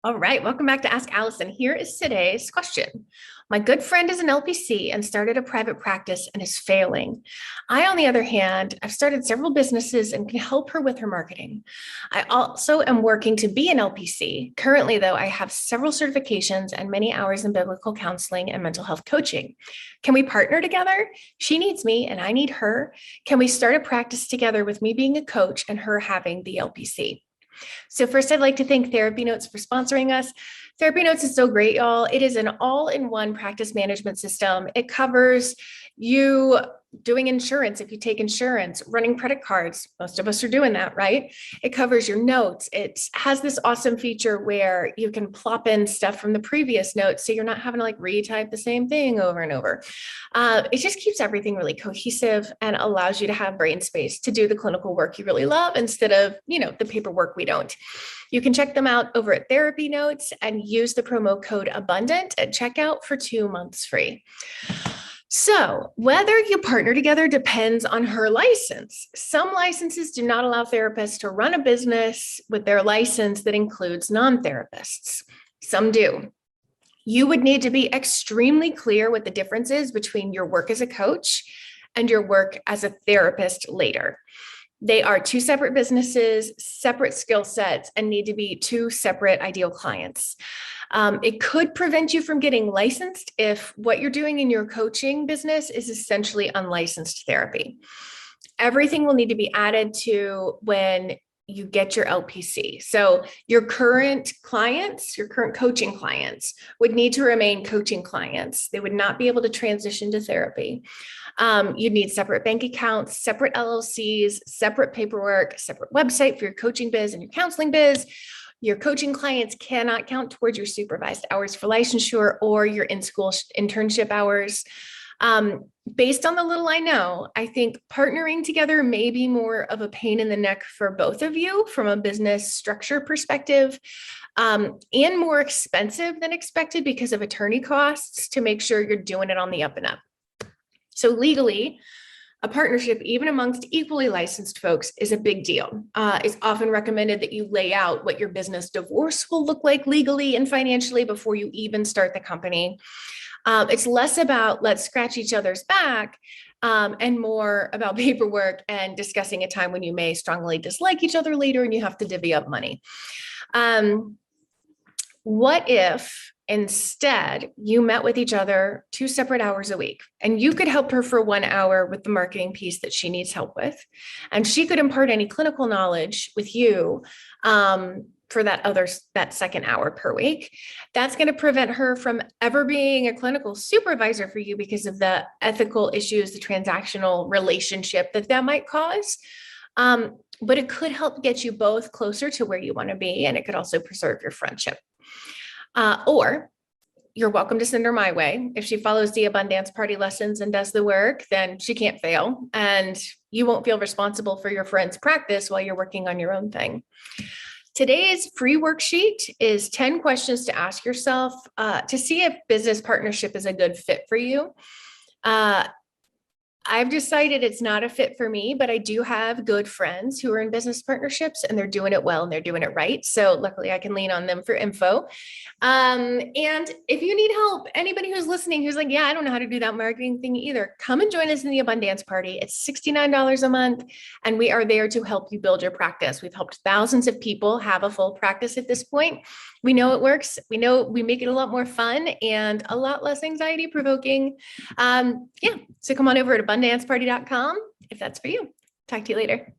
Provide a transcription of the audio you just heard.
All right, welcome back to Ask Allison. Here is today's question. My good friend is an LPC and started a private practice and is failing. I, on the other hand, I've started several businesses and can help her with her marketing. I also am working to be an LPC. Currently, though, I have several certifications and many hours in biblical counseling and mental health coaching. Can we partner together? She needs me and I need her. Can we start a practice together with me being a coach and her having the LPC? So first, I'd like to thank Therapy Notes for sponsoring us. Therapy Notes is so great, y'all. It is an all-in-one practice management system. It covers you doing insurance if you take insurance, running credit cards. Most of us are doing that, right? It covers your notes. It has this awesome feature where you can plop in stuff from the previous notes so you're not having to retype the same thing over and over. It just keeps everything really cohesive and allows you to have brain space to do the clinical work you really love instead of, the paperwork we don't. You can check them out over at Therapy Notes and use the promo code ABUNDANT at checkout for 2 months free. So whether you partner together depends on her license. Some licenses do not allow therapists to run a business with their license that includes non-therapists. Some do. You would need to be extremely clear what the difference is between your work as a coach and your work as a therapist later. They are two separate businesses, separate skill sets, and need to be two separate ideal clients. It could prevent you from getting licensed if what you're doing in your coaching business is essentially unlicensed therapy. Everything will need to be added to when you get your LPC. So your current clients, your current coaching clients would need to remain coaching clients. They would not be able to transition to therapy. You'd need separate bank accounts, separate LLCs, separate paperwork, separate website for your coaching biz and your counseling biz. Your coaching clients cannot count towards your supervised hours for licensure or your in-school internship hours. Based on the little I know, I think partnering together may be more of a pain in the neck for both of you from a business structure perspective, and more expensive than expected because of attorney costs to make sure you're doing it on the up and up. So legally, a partnership, even amongst equally licensed folks, is a big deal. It's often recommended that you lay out what your business divorce will look like legally and financially before you even start the company. It's less about let's scratch each other's back and more about paperwork and discussing a time when you may strongly dislike each other later and you have to divvy up money. What if instead you met with each other 2 separate hours a week and you could help her for 1 hour with the marketing piece that she needs help with, and she could impart any clinical knowledge with you for that second hour per week? That's going to prevent her from ever being a clinical supervisor for you because of the ethical issues, the transactional relationship that might cause. But it could help get you both closer to where you want to be, and it could also preserve your friendship. Or you're welcome to send her my way. If she follows the Abundance Party lessons and does the work, then she can't fail, and you won't feel responsible for your friend's practice while you're working on your own thing. Today's free worksheet is 10 questions to ask yourself to see if business partnership is a good fit for you. I've decided it's not a fit for me, but I do have good friends who are in business partnerships and they're doing it well and they're doing it right. So luckily I can lean on them for info. And if you need help, anybody who's listening, who's like, yeah, I don't know how to do that marketing thing either, come and join us in the Abundance Party. It's $69 a month and we are there to help you build your practice. We've helped thousands of people have a full practice at this point. We know it works. We know we make it a lot more fun and a lot less anxiety provoking. So come on over to abundanceparty.com if that's for you. Talk to you later.